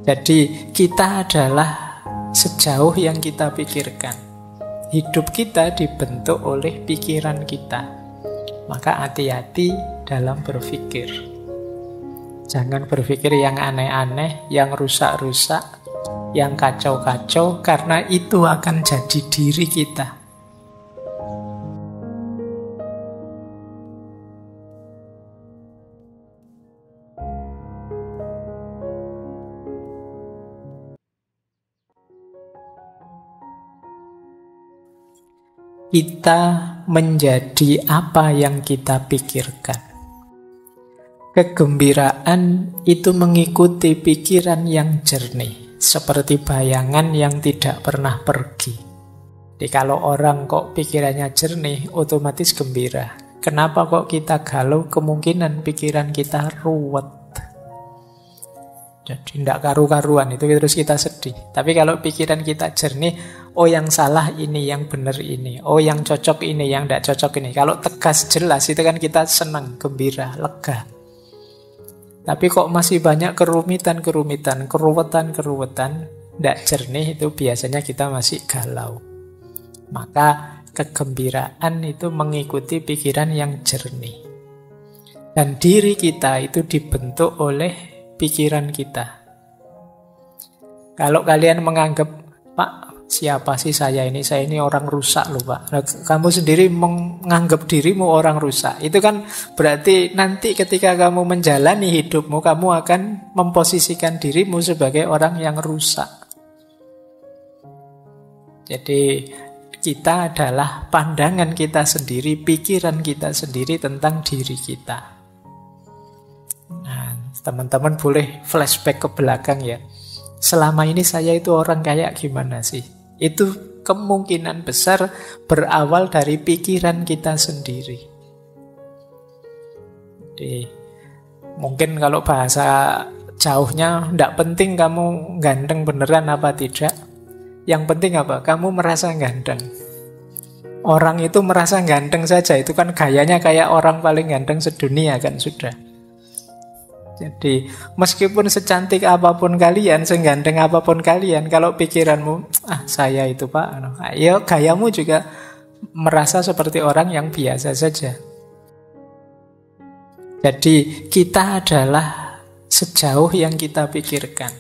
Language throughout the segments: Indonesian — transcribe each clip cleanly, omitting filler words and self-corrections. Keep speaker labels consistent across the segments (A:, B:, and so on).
A: Jadi kita adalah sejauh yang kita pikirkan. Hidup kita dibentuk oleh pikiran kita. Maka hati-hati dalam berpikir. Jangan berpikir yang aneh-aneh, yang rusak-rusak, yang kacau-kacau, karena itu akan jadi diri kita. Kita menjadi apa yang kita pikirkan. Kegembiraan itu mengikuti pikiran yang jernih, seperti bayangan yang tidak pernah pergi. Jadi kalau orang kok pikirannya jernih, otomatis gembira. Kenapa kok kita galau? Kemungkinan pikiran kita ruwet. Jadi tidak karu-karuan, itu terus kita sedih. Tapi kalau pikiran kita jernih, oh yang salah ini, yang benar ini, oh yang cocok ini, yang tidak cocok ini. Kalau tegas jelas, itu kan kita senang, gembira, lega. Tapi kok masih banyak kerumitan-kerumitan, keruwetan-keruwetan, tidak jernih, itu biasanya kita masih galau. Maka kegembiraan itu mengikuti pikiran yang jernih. Dan diri kita itu dibentuk oleh pikiran kita. Kalau kalian menganggap, Pak, siapa sih saya ini? Saya ini orang rusak loh, Pak. Nah, kamu sendiri menganggap dirimu orang rusak. Itu kan berarti nanti ketika kamu menjalani hidupmu, kamu akan memposisikan dirimu sebagai orang yang rusak. Jadi kita adalah pandangan kita sendiri, pikiran kita sendiri tentang diri kita. Nah, teman-teman boleh flashback ke belakang ya. Selama ini saya itu orang kayak gimana sih? Itu kemungkinan besar berawal dari pikiran kita sendiri. Jadi, mungkin kalau bahasa jauhnya, tidak penting kamu ganteng beneran apa tidak. Yang penting apa? Kamu merasa ganteng. Orang itu merasa ganteng saja, itu kan gayanya kayak orang paling ganteng sedunia kan sudah. Jadi meskipun secantik apapun kalian, seganteng apapun kalian, kalau pikiranmu, saya itu Pak, ya gayamu juga merasa seperti orang yang biasa saja. Jadi kita adalah sejauh yang kita pikirkan.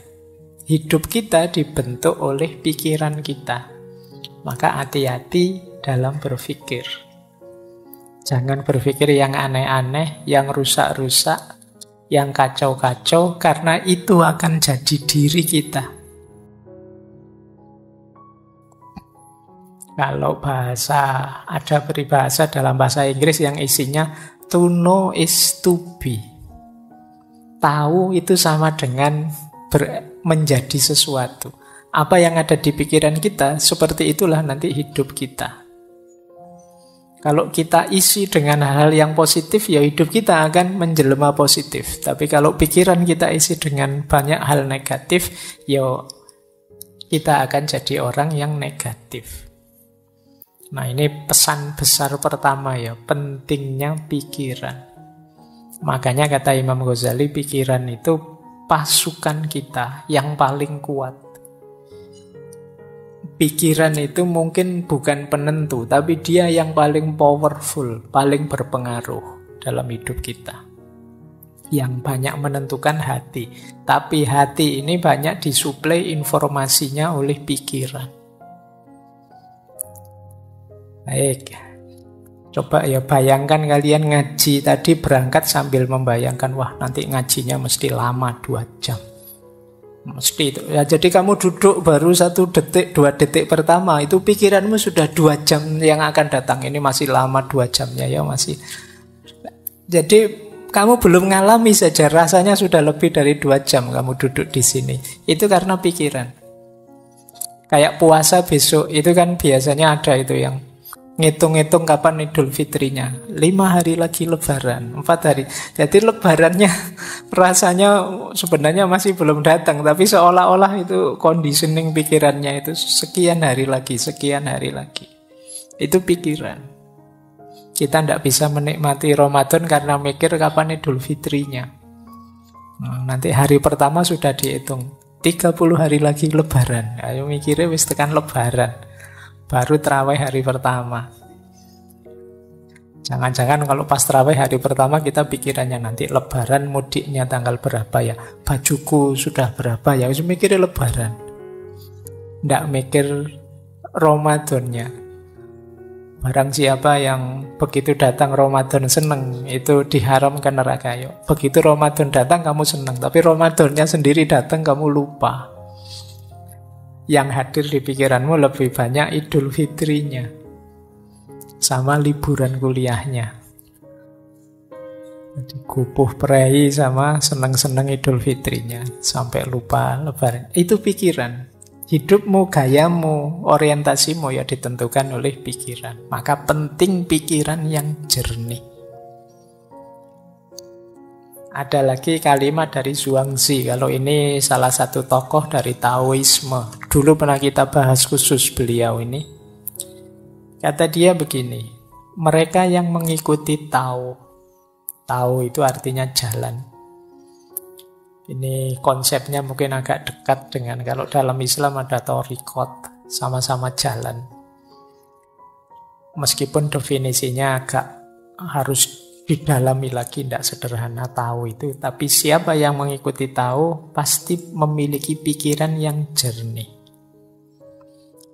A: Hidup kita dibentuk oleh pikiran kita. Maka hati-hati dalam berpikir. Jangan berpikir yang aneh-aneh, yang rusak-rusak, yang kacau-kacau, karena itu akan jadi diri kita. Kalau ada peribahasa dalam bahasa Inggris yang isinya to know is to be. Tahu itu sama dengan menjadi sesuatu. Apa yang ada di pikiran kita, seperti itulah nanti hidup kita. Kalau kita isi dengan hal-hal yang positif, ya hidup kita akan menjelma positif. Tapi kalau pikiran kita isi dengan banyak hal negatif, ya kita akan jadi orang yang negatif. Nah, ini pesan besar pertama ya, pentingnya pikiran. Makanya kata Imam Ghazali, pikiran itu pasukan kita yang paling kuat. Pikiran itu mungkin bukan penentu, tapi dia yang paling powerful, paling berpengaruh dalam hidup kita. Yang banyak menentukan hati. Tapi hati ini banyak disuplai informasinya oleh pikiran. Baik, coba ya bayangkan kalian ngaji tadi berangkat sambil membayangkan, wah nanti ngajinya mesti lama 2 jam. Mesti itu. Ya, jadi kamu duduk baru 1 detik, 2 detik pertama, itu pikiranmu sudah 2 jam yang akan datang. Ini masih lama 2 jamnya ya masih. Jadi kamu belum ngalami saja, rasanya sudah lebih dari 2 jam kamu duduk di sini. Itu karena pikiran. Kayak puasa besok, itu kan biasanya ada itu yang ngitung-ngitung kapan Idul Fitrinya. 5 hari lagi Lebaran, 4 hari. Jadi Lebarannya rasanya sebenarnya masih belum datang, tapi seolah-olah itu conditioning pikirannya itu sekian hari lagi, sekian hari lagi. Itu pikiran. Kita tidak bisa menikmati Ramadan karena mikir kapan Idul Fitrinya. Nanti hari pertama sudah dihitung. 30 hari lagi lebaran. Ayo mikirnya wis tekan lebaran. Baru terawih hari pertama. Jangan-jangan kalau pas terawih hari pertama kita pikirannya nanti lebaran mudiknya tanggal berapa ya. Bajuku sudah berapa ya. Wis mikirnya lebaran. Nggak mikir Ramadannya. Barang siapa yang begitu datang Ramadan seneng, itu diharamkan neraka. Yuk. Begitu Ramadan datang kamu seneng, tapi Ramadannya sendiri datang kamu lupa. Yang hadir di pikiranmu lebih banyak Idul Fitrinya sama liburan kuliahnya. Jadi kupuh prei sama seneng-seneng Idul Fitrinya sampai lupa lebaran. Itu pikiran. Hidupmu, gayamu, orientasimu ya ditentukan oleh pikiran. Maka penting pikiran yang jernih. Ada lagi kalimat dari Zhuangzi. Kalau ini salah satu tokoh dari Taoisme. Dulu pernah kita bahas khusus beliau ini. Kata dia begini, mereka yang mengikuti Tao. Tao itu artinya jalan. Ini konsepnya mungkin agak dekat dengan kalau dalam Islam ada thariqat, sama-sama jalan. Meskipun definisinya agak harus didalami lagi, tidak sederhana tahu itu. Tapi siapa yang mengikuti tahu pasti memiliki pikiran yang jernih.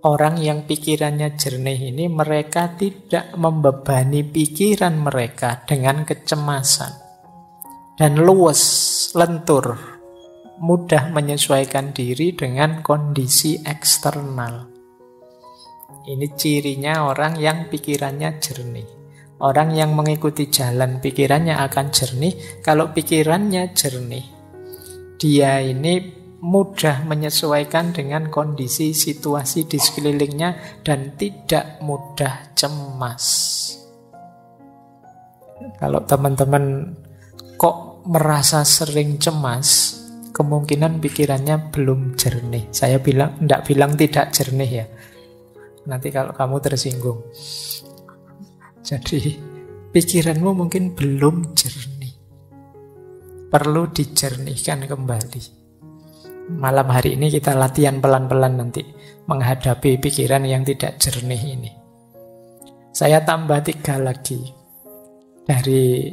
A: Orang yang pikirannya jernih ini mereka tidak membebani pikiran mereka dengan kecemasan. Dan luwes, lentur, mudah menyesuaikan diri dengan kondisi eksternal. Ini cirinya orang yang pikirannya jernih. Orang yang mengikuti jalan pikirannya akan jernih. Kalau pikirannya jernih, dia ini mudah menyesuaikan dengan kondisi situasi di sekelilingnya dan tidak mudah cemas. Kalau teman-teman kok merasa sering cemas, kemungkinan pikirannya belum jernih. Saya tidak bilang tidak jernih ya. Nanti kalau kamu tersinggung. Jadi pikiranmu mungkin belum jernih. Perlu dijernihkan kembali. Malam hari ini kita latihan pelan-pelan nanti menghadapi pikiran yang tidak jernih ini. Saya tambah 3 lagi. Dari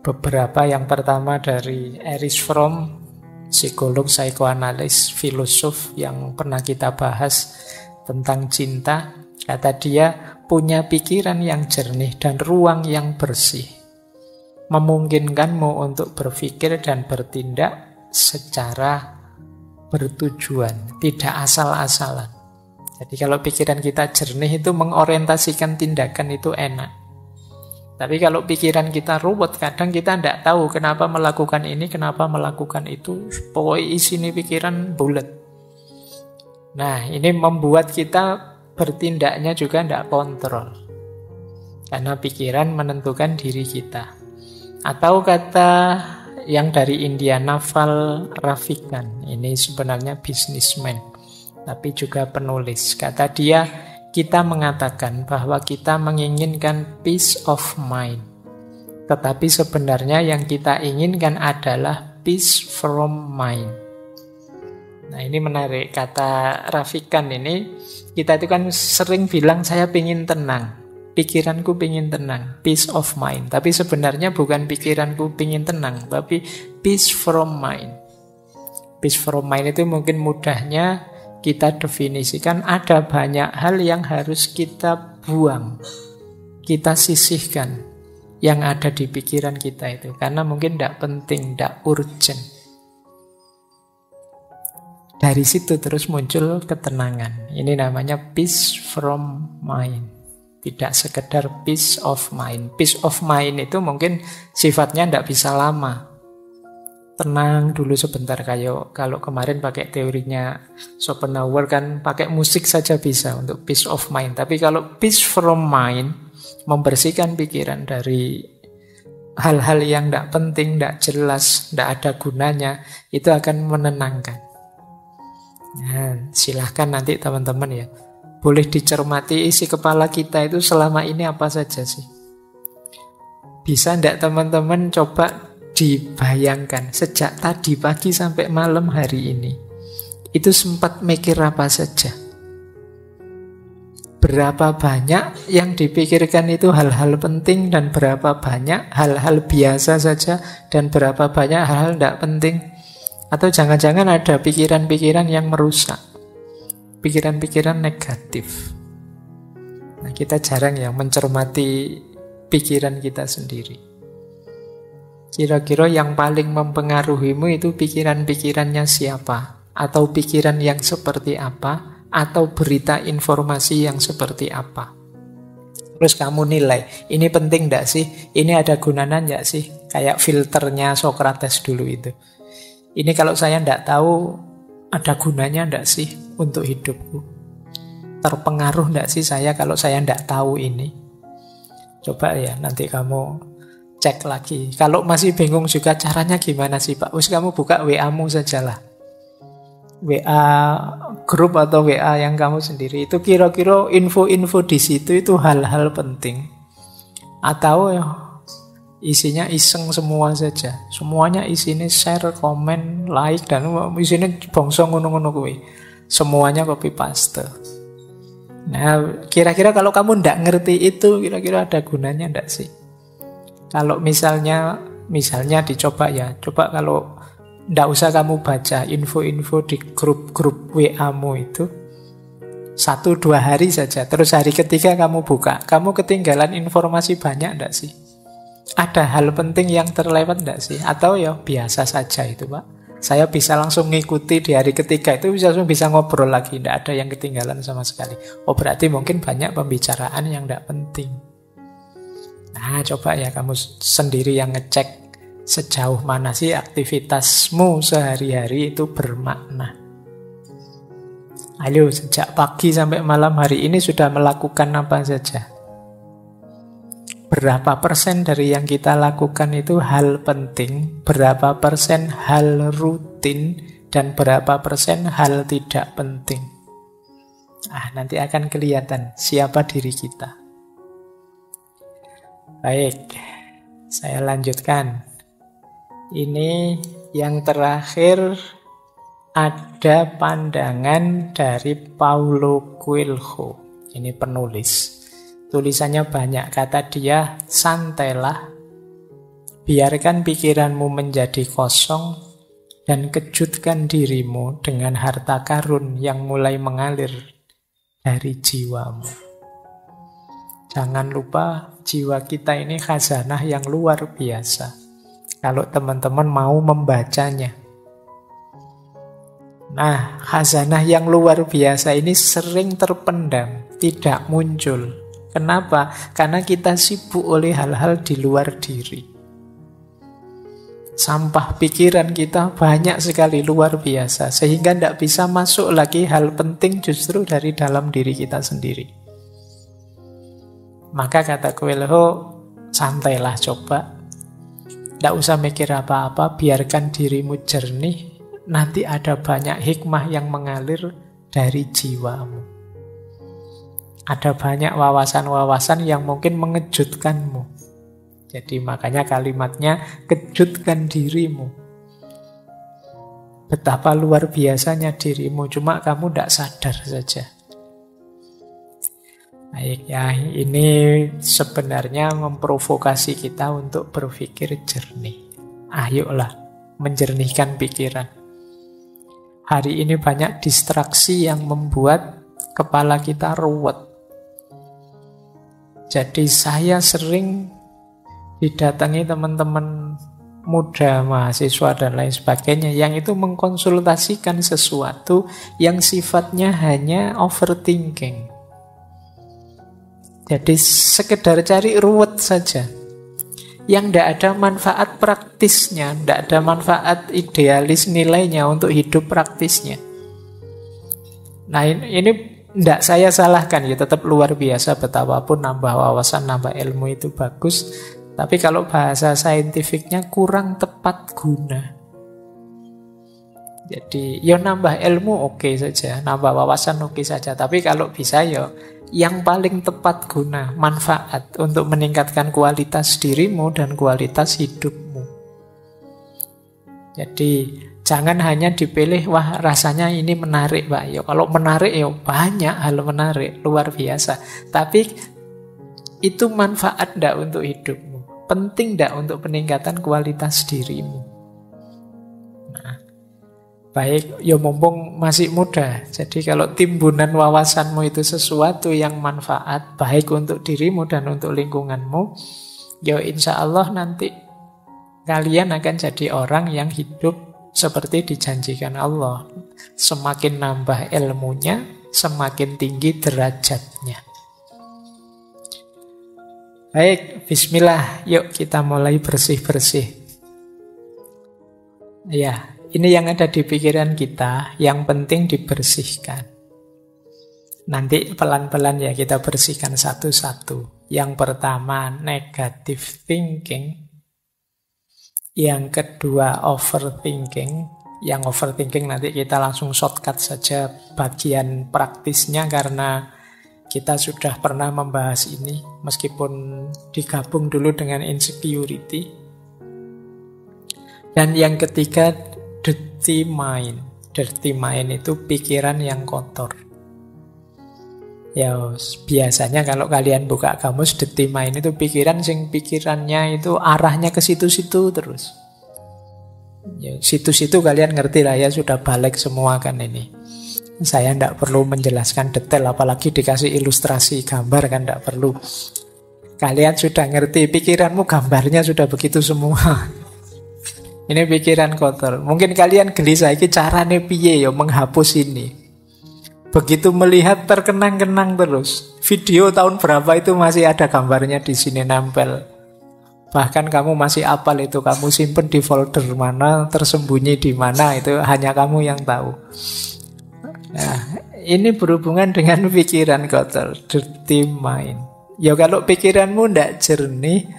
A: beberapa, yang pertama dari Erich Fromm, psikolog, psikoanalis, filosof yang pernah kita bahas tentang cinta. Kata dia, punya pikiran yang jernih dan ruang yang bersih memungkinkanmu untuk berpikir dan bertindak secara bertujuan, tidak asal-asalan. Jadi kalau pikiran kita jernih itu mengorientasikan tindakan itu enak. Tapi kalau pikiran kita ruwet, kadang kita tidak tahu kenapa melakukan ini, kenapa melakukan itu. Pokoknya isi ini pikiran bulat. Nah, ini membuat kita bertindaknya juga tidak kontrol. Karena pikiran menentukan diri kita. Atau kata yang dari India, Naval Ravikant. Ini sebenarnya bisnismen, tapi juga penulis. Kata dia, kita mengatakan bahwa kita menginginkan peace of mind. Tetapi sebenarnya yang kita inginkan adalah peace from mind. Nah, ini menarik. Kata Ravikant ini, kita itu kan sering bilang saya ingin tenang. Pikiranku ingin tenang, peace of mind. Tapi sebenarnya bukan pikiranku ingin tenang, tapi peace from mind. Peace from mind itu mungkin mudahnya kita definisikan ada banyak hal yang harus kita buang, kita sisihkan yang ada di pikiran kita itu. Karena mungkin tidak penting, tidak urgent. Dari situ terus muncul ketenangan. Ini namanya peace from mind. Tidak sekedar peace of mind. Peace of mind itu mungkin sifatnya tidak bisa lama. Tenang dulu sebentar, kayak kalau kemarin pakai teorinya Schopenhauer kan pakai musik saja bisa untuk peace of mind. Tapi kalau peace from mind, membersihkan pikiran dari hal-hal yang tidak penting, tidak jelas, tidak ada gunanya, itu akan menenangkan. Nah, silahkan nanti teman-teman ya, boleh dicermati isi kepala kita itu selama ini apa saja sih. Bisa tidak teman-teman coba dibayangkan sejak tadi pagi sampai malam hari ini, itu sempat mikir apa saja? Berapa banyak yang dipikirkan itu hal-hal penting dan berapa banyak hal-hal biasa saja dan berapa banyak hal-hal tidak penting? Atau jangan-jangan ada pikiran-pikiran yang merusak, pikiran-pikiran negatif. Nah, kita jarang yang mencermati pikiran kita sendiri. Kira-kira yang paling mempengaruhimu itu pikiran-pikirannya siapa? Atau pikiran yang seperti apa? Atau berita informasi yang seperti apa? Terus kamu nilai, ini penting enggak sih? Ini ada gunanya enggak sih? Kayak filternya Socrates dulu itu. Ini kalau saya enggak tahu, ada gunanya enggak sih untuk hidupku? Terpengaruh enggak sih saya kalau saya enggak tahu ini? Coba ya, nanti kamu cek lagi. Kalau masih bingung juga caranya gimana sih Pak? Kamu buka WA-mu sajalah. WA grup atau WA yang kamu sendiri. Itu kira-kira info-info di situ itu hal-hal penting. Atau ya, isinya iseng semua saja. Semuanya isinya share, komen, like, dan isinya bongso ngono-ngono kuwi. Semuanya copy paste. Nah, kira-kira kalau kamu ndak ngerti itu, kira-kira ada gunanya ndak sih? Kalau misalnya dicoba ya, coba kalau ndak usah kamu baca info-info di grup-grup WA-mu itu 1-2 hari saja, terus hari ketiga kamu buka, kamu ketinggalan informasi banyak ndak sih? Ada hal penting yang terlewat ndak sih? Atau ya biasa saja itu Pak? Saya bisa langsung ngikuti di hari ketiga itu bisa ngobrol lagi, tidak ada yang ketinggalan sama sekali. Oh berarti mungkin banyak pembicaraan yang tidak penting. Nah coba ya kamu sendiri yang ngecek sejauh mana sih aktivitasmu sehari-hari itu bermakna. Ayo sejak pagi sampai malam hari ini sudah melakukan apa saja? Berapa persen dari yang kita lakukan itu hal penting, berapa persen hal rutin, dan berapa persen hal tidak penting. Nanti akan kelihatan siapa diri kita. Baik, saya lanjutkan. Ini yang terakhir ada pandangan dari Paulo Coelho. Ini penulis. Tulisannya banyak, kata dia, santailah, biarkan pikiranmu menjadi kosong, dan kejutkan dirimu dengan harta karun yang mulai mengalir dari jiwamu. Jangan lupa, jiwa kita ini khazanah yang luar biasa. Kalau teman-teman mau membacanya. Nah, khazanah yang luar biasa ini sering terpendam, tidak muncul. Kenapa? Karena kita sibuk oleh hal-hal di luar diri. Sampah pikiran kita banyak sekali, luar biasa. Sehingga tidak bisa masuk lagi hal penting justru dari dalam diri kita sendiri. Maka kata Coelho, santailah coba. Tidak usah mikir apa-apa, biarkan dirimu jernih. Nanti ada banyak hikmah yang mengalir dari jiwamu. Ada banyak wawasan-wawasan yang mungkin mengejutkanmu. Jadi makanya kalimatnya kejutkan dirimu. Betapa luar biasanya dirimu, cuma kamu tidak sadar saja. Baik ya, ini sebenarnya memprovokasi kita untuk berpikir jernih. Ayolah, menjernihkan pikiran. Hari ini banyak distraksi yang membuat kepala kita ruwet. Jadi saya sering didatangi teman-teman muda, mahasiswa dan lain sebagainya yang itu mengkonsultasikan sesuatu yang sifatnya hanya overthinking. Jadi sekedar cari ruwet saja. Yang tidak ada manfaat praktisnya, tidak ada manfaat idealis nilainya untuk hidup praktisnya. Nah ini tidak saya salahkan ya, tetap luar biasa betapapun nambah wawasan, nambah ilmu itu bagus. Tapi kalau bahasa saintifiknya kurang tepat guna. Jadi ya nambah ilmu oke saja, nambah wawasan oke saja. Tapi kalau bisa ya yang paling tepat guna, manfaat untuk meningkatkan kualitas dirimu dan kualitas hidupmu. Jadi jangan hanya dipilih, wah rasanya ini menarik Pak. Ya kalau menarik ya banyak hal menarik, luar biasa. Tapi itu manfaat enggak untuk hidupmu? Penting enggak untuk peningkatan kualitas dirimu? Nah, baik, ya mumpung masih muda. Jadi kalau timbunan wawasanmu itu sesuatu yang manfaat, baik untuk dirimu dan untuk lingkunganmu, ya insya Allah nanti kalian akan jadi orang yang hidup seperti dijanjikan Allah. Semakin nambah ilmunya, semakin tinggi derajatnya. Baik, bismillah. Yuk kita mulai bersih-bersih. Ya, ini yang ada di pikiran kita, yang penting dibersihkan. Nanti pelan-pelan ya kita bersihkan satu-satu. Yang pertama, negative thinking. Yang kedua, overthinking. Yang overthinking nanti kita langsung shortcut saja bagian praktisnya karena kita sudah pernah membahas ini meskipun digabung dulu dengan insecurity. Dan yang ketiga, dirty mind. Dirty mind itu pikiran yang kotor. Ya biasanya kalau kalian buka kamus, dirty mind itu pikirannya itu arahnya ke situ-situ terus. Ya, situ-situ kalian ngerti lah ya, sudah balik semua kan ini. Saya tidak perlu menjelaskan detail, apalagi dikasih ilustrasi gambar kan tidak perlu. Kalian sudah ngerti, pikiranmu gambarnya sudah begitu semua. Ini pikiran kotor. Mungkin kalian gelisah, ini caranya piye ya menghapus ini. Begitu melihat terkenang-kenang terus. Video tahun berapa itu masih ada gambarnya di sini nempel. Bahkan kamu masih apal itu, kamu simpen di folder mana, tersembunyi di mana, itu hanya kamu yang tahu. Nah, ini berhubungan dengan pikiran kotor, dirty mind. Ya kalau pikiranmu tidak jernih,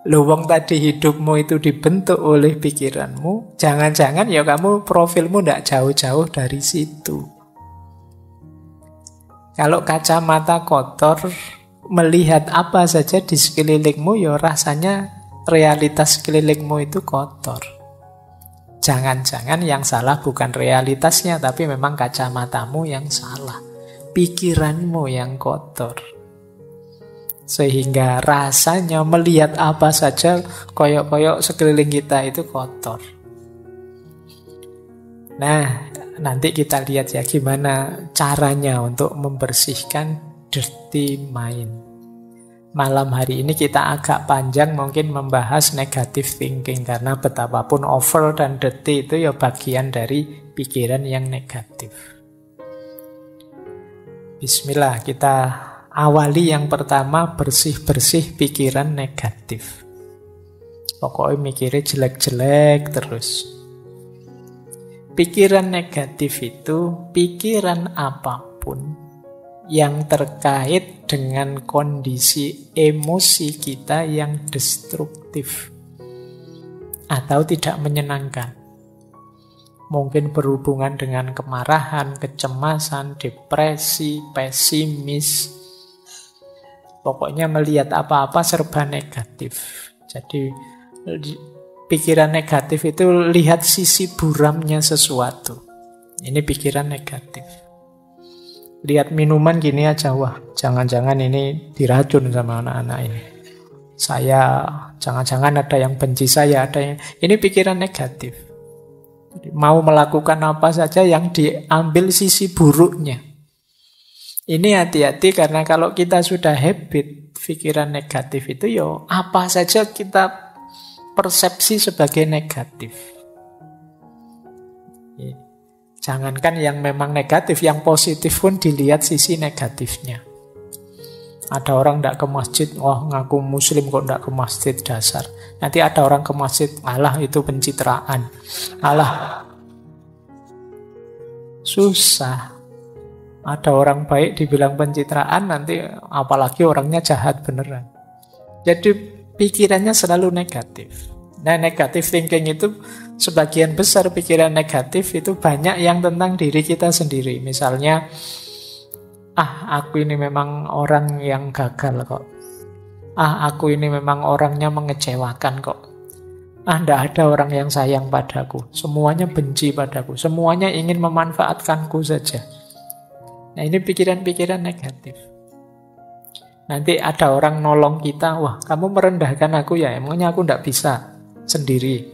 A: wong tadi hidupmu itu dibentuk oleh pikiranmu, jangan-jangan ya kamu profilmu tidak jauh-jauh dari situ. Kalau kacamata kotor, melihat apa saja di sekelilingmu, ya rasanya realitas sekelilingmu itu kotor. Jangan-jangan yang salah bukan realitasnya, tapi memang kacamatamu yang salah. Pikiranmu yang kotor. Sehingga rasanya melihat apa saja, koyok-koyok sekeliling kita itu kotor. Nah, nanti kita lihat ya gimana caranya untuk membersihkan dirty mind. Malam hari ini kita agak panjang mungkin membahas negative thinking, karena betapapun over dan dirty itu ya bagian dari pikiran yang negatif. Bismillah, kita awali yang pertama, bersih-bersih pikiran negatif. Pokoknya mikirnya jelek-jelek terus. Pikiran negatif itu pikiran apapun yang terkait dengan kondisi emosi kita yang destruktif atau tidak menyenangkan. Mungkin berhubungan dengan kemarahan, kecemasan, depresi, pesimis. Pokoknya melihat apa-apa serba negatif. Jadi pikiran negatif itu lihat sisi buramnya sesuatu. Ini pikiran negatif. Lihat minuman gini aja, wah jangan-jangan ini diracun sama anak-anak ini. Jangan-jangan ada yang benci saya, ada yang... Ini pikiran negatif. Jadi, mau melakukan apa saja yang diambil sisi buruknya. Ini hati-hati karena kalau kita sudah habit pikiran negatif itu, yo apa saja kita persepsi sebagai negatif. Jangankan yang memang negatif, yang positif pun dilihat sisi negatifnya. Ada orang tidak ke masjid, wah ngaku muslim kok tidak ke masjid, dasar. Nanti ada orang ke masjid, alah itu pencitraan. Alah, susah. Ada orang baik dibilang pencitraan, nanti apalagi orangnya jahat beneran. Jadi pikirannya selalu negatif. Nah, negative thinking itu sebagian besar pikiran negatif itu banyak yang tentang diri kita sendiri. Misalnya, aku ini memang orang yang gagal kok. Aku ini memang orangnya mengecewakan kok. Tidak ada orang yang sayang padaku. Semuanya benci padaku. Semuanya ingin memanfaatkanku saja. Nah, ini pikiran-pikiran negatif. Nanti ada orang nolong kita, wah kamu merendahkan aku ya, emangnya aku tidak bisa sendiri.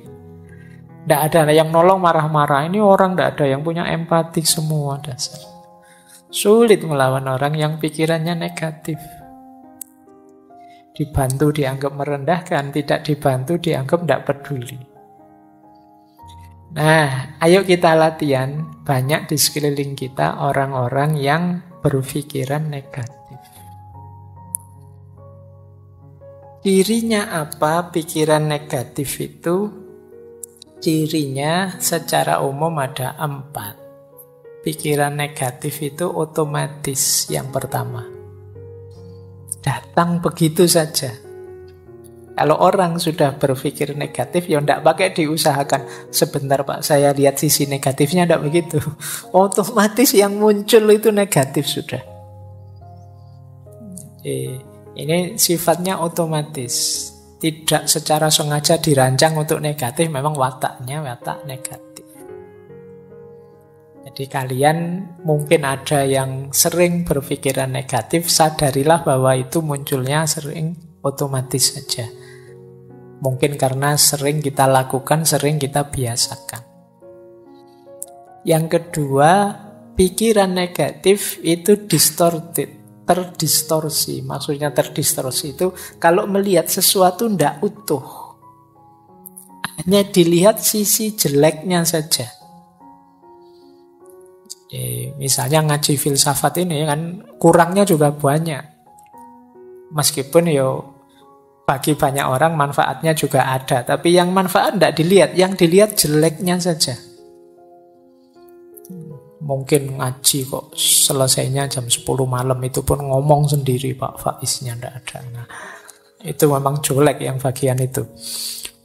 A: Tidak ada yang nolong marah-marah. Ini orang tidak ada yang punya empati semua dasar. Sulit melawan orang yang pikirannya negatif. Dibantu dianggap merendahkan, tidak dibantu dianggap tidak peduli. Nah, ayo kita latihan. Banyak di sekeliling kita orang-orang yang berpikiran negatif. Cirinya apa pikiran negatif itu? Cirinya secara umum ada 4. Pikiran negatif itu otomatis yang pertama. Datang begitu saja. Kalau orang sudah berpikir negatif, ya tidak pakai diusahakan. Sebentar Pak, saya lihat sisi negatifnya, tidak begitu. Otomatis yang muncul itu negatif sudah. Ini sifatnya otomatis. Tidak secara sengaja dirancang untuk negatif, memang wataknya watak negatif. Jadi kalian mungkin ada yang sering berpikiran negatif, sadarilah bahwa itu munculnya sering otomatis saja. Mungkin karena sering kita lakukan, sering kita biasakan. Yang kedua, pikiran negatif itu distorted, terdistorsi. Maksudnya terdistorsi itu kalau melihat sesuatu tidak utuh. Hanya dilihat sisi jeleknya saja. Misalnya ngaji filsafat ini kan kurangnya juga banyak. Meskipun bagi banyak orang manfaatnya juga ada, tapi yang manfaat tidak dilihat, yang dilihat jeleknya saja. Mungkin ngaji kok selesainya jam 10 malam, itu pun ngomong sendiri Pak Faiznya tidak ada. Nah, itu memang jelek yang bagian itu.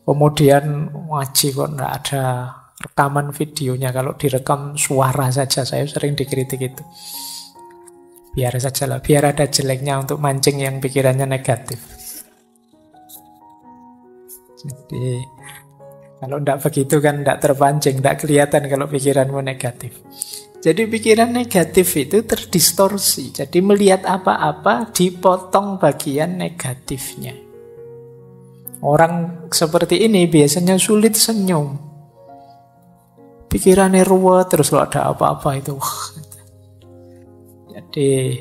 A: Kemudian ngaji kok tidak ada rekaman videonya, kalau direkam suara saja, saya sering dikritik itu. Biar saja lah, biar ada jeleknya untuk mancing yang pikirannya negatif. Jadi kalau tidak begitu kan tidak terpancing, tidak kelihatan kalau pikiranmu negatif. Jadi pikiran negatif itu terdistorsi. Jadi melihat apa-apa dipotong bagian negatifnya. Orang seperti ini biasanya sulit senyum. Pikirannya ruwet, terus kalau ada apa-apa itu jadi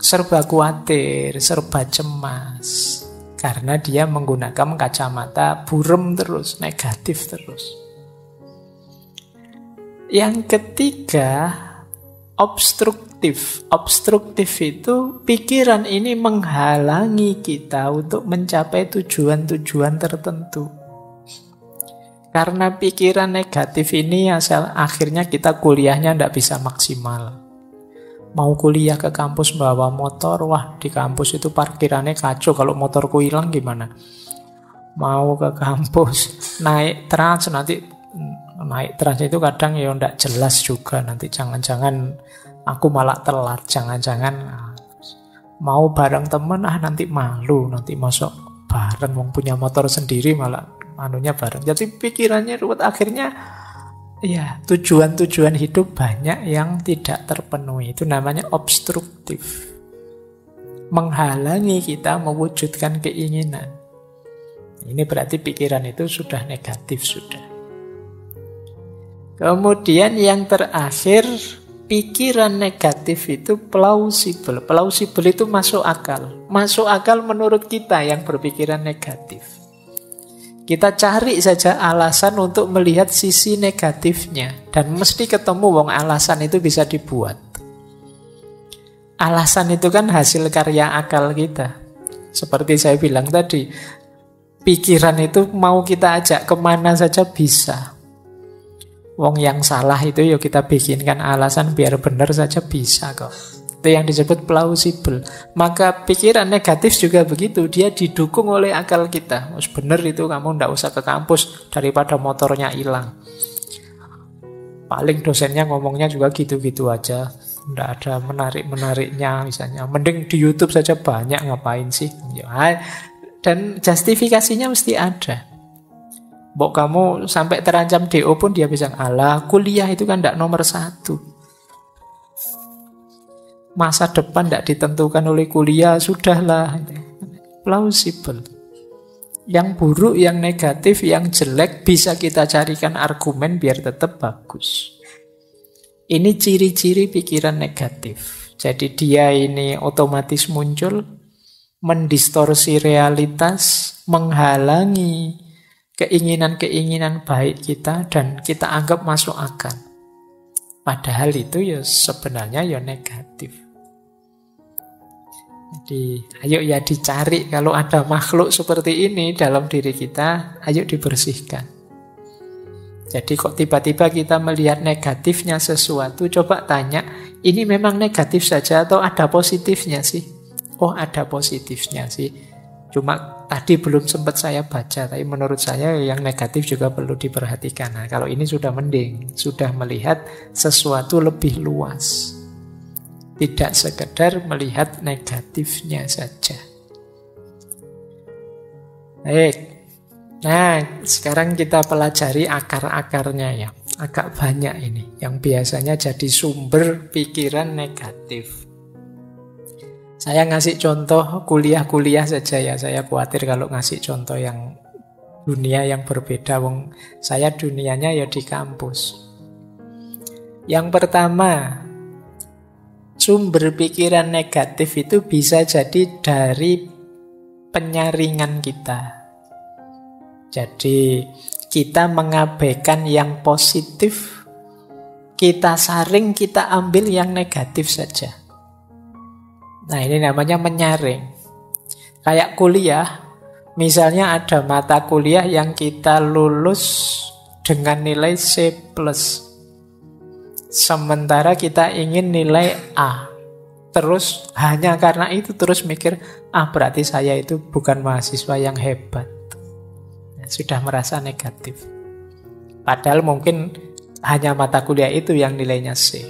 A: serba khawatir, serba cemas, karena dia menggunakan kacamata burem terus, negatif terus. Yang ketiga, obstruktif. Obstruktif itu pikiran ini menghalangi kita untuk mencapai tujuan-tujuan tertentu. Karena pikiran negatif ini akhirnya kita kuliahnya tidak bisa maksimal. Mau kuliah ke kampus bawa motor, wah di kampus itu parkirannya kacau, kalau motorku hilang gimana? Mau ke kampus naik trans, nanti naik trans itu kadang tidak jelas juga, nanti jangan-jangan aku malah telat, jangan-jangan mau bareng temen, nanti malu, nanti masuk bareng wong punya motor sendiri malah anunya bareng. Jadi pikirannya ruwet, akhirnya ya tujuan-tujuan hidup banyak yang tidak terpenuhi. Itu namanya obstruktif. Menghalangi kita mewujudkan keinginan. Ini berarti pikiran itu sudah negatif sudah. Kemudian yang terakhir, pikiran negatif itu plausible. Plausible itu masuk akal. Masuk akal menurut kita yang berpikiran negatif. Kita cari saja alasan untuk melihat sisi negatifnya. Dan mesti ketemu wong alasan itu bisa dibuat. Alasan itu kan hasil karya akal kita. Seperti saya bilang tadi, pikiran itu mau kita ajak kemana saja bisa. Wong yang salah itu ya kita bikinkan alasan biar benar saja bisa kok. Itu yang disebut plausible. Maka pikiran negatif juga begitu. Dia didukung oleh akal kita. Mas bener itu, kamu ndak usah ke kampus daripada motornya hilang. Paling dosennya ngomongnya juga gitu-gitu aja. Ndak ada menarik-menariknya misalnya. Mending di YouTube saja banyak, ngapain sih? Dan justifikasinya mesti ada. Mbok kamu sampai terancam DO pun dia bisa, alah kuliah itu kan tidak nomor satu. Masa depan tidak ditentukan oleh kuliah, sudahlah. Plausible. Yang buruk, yang negatif, yang jelek bisa kita carikan argumen biar tetap bagus. Ini ciri-ciri pikiran negatif. Jadi dia ini otomatis muncul, mendistorsi realitas, menghalangi keinginan-keinginan baik kita, dan kita anggap masuk akal. Padahal itu ya sebenarnya ya negatif. Jadi ayo ya dicari kalau ada makhluk seperti ini dalam diri kita, ayo dibersihkan. Jadi kok tiba-tiba kita melihat negatifnya sesuatu, coba tanya, ini memang negatif saja atau ada positifnya sih? Oh, ada positifnya sih. Cuma tadi belum sempat saya baca, tapi menurut saya yang negatif juga perlu diperhatikan. Nah, kalau ini sudah mending, sudah melihat sesuatu lebih luas. Tidak sekedar melihat negatifnya saja. Baik. Nah, sekarang kita pelajari akar-akarnya ya. Agak banyak ini, yang biasanya jadi sumber pikiran negatif. Saya ngasih contoh kuliah-kuliah saja ya. Saya khawatir kalau ngasih contoh yang dunia yang berbeda. Wong saya dunianya ya di kampus. Yang pertama, sumber pikiran negatif itu bisa jadi dari penyaringan kita. Jadi kita mengabaikan yang positif, kita saring, kita ambil yang negatif saja. Nah, ini namanya menyaring. Kayak kuliah, misalnya ada mata kuliah yang kita lulus dengan nilai C+. Sementara kita ingin nilai A. Terus hanya karena itu terus mikir, berarti saya itu bukan mahasiswa yang hebat. Sudah merasa negatif. Padahal mungkin hanya mata kuliah itu yang nilainya C.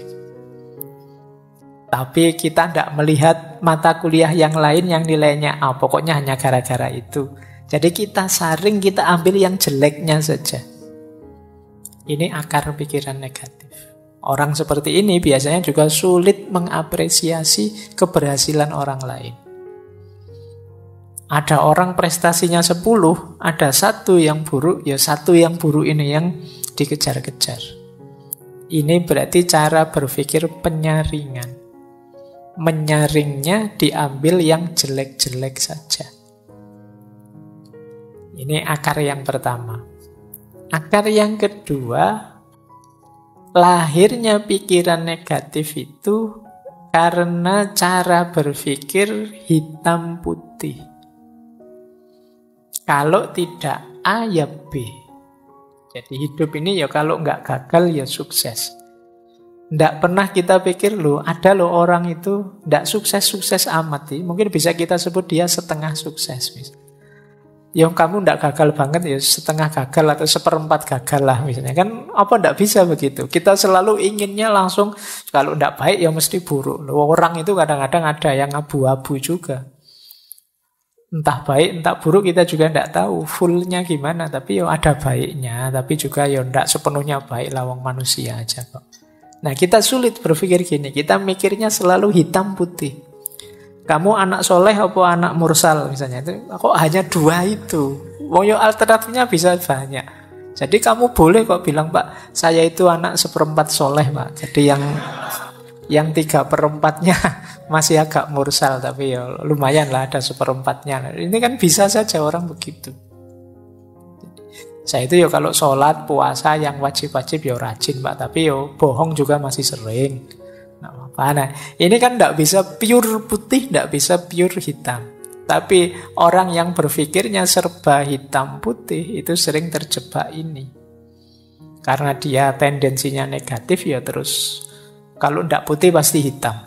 A: Tapi kita tidak melihat mata kuliah yang lain yang nilainya A. Pokoknya hanya gara-gara itu. Jadi kita saring, kita ambil yang jeleknya saja. Ini akar pikiran negatif. Orang seperti ini biasanya juga sulit mengapresiasi keberhasilan orang lain. Ada orang prestasinya 10, ada satu yang buruk, ya satu yang buruk ini yang dikejar-kejar. Ini berarti cara berpikir penyaringan. Menyaringnya diambil yang jelek-jelek saja. Ini akar yang pertama. Akar yang kedua, lahirnya pikiran negatif itu karena cara berpikir hitam putih. Kalau tidak A ya B. Jadi hidup ini ya kalau nggak gagal ya sukses. Tidak pernah kita pikir ada orang itu tidak sukses-sukses amat. Mungkin bisa kita sebut dia setengah sukses. Yang kamu tidak gagal banget ya setengah gagal atau seperempat gagal lah misalnya. Kan apa tidak bisa begitu. Kita selalu inginnya langsung kalau tidak baik ya mesti buruk. Orang itu kadang-kadang ada yang abu-abu juga. Entah baik, entah buruk kita juga tidak tahu fullnya gimana. Tapi ya ada baiknya. Tapi juga ya tidak sepenuhnya baik lawang manusia aja kok. Nah, kita sulit berpikir gini. Kita mikirnya selalu hitam putih. Kamu anak soleh apa anak mursal misalnya. Kok hanya dua itu? Woyo alternatifnya bisa banyak. Jadi kamu boleh kok bilang, Pak, saya itu anak seperempat soleh, Pak. Jadi yang 3/4-nya masih agak mursal. Tapi ya lumayan lah ada seperempatnya. Ini kan bisa saja orang begitu. Saya itu ya kalau sholat, puasa yang wajib-wajib ya rajin Pak. Tapi ya bohong juga masih sering. Nah, ini kan tidak bisa pure putih, tidak bisa pure hitam. Tapi orang yang berpikirnya serba hitam putih itu sering terjebak ini. Karena dia tendensinya negatif ya terus. Kalau tidak putih pasti hitam.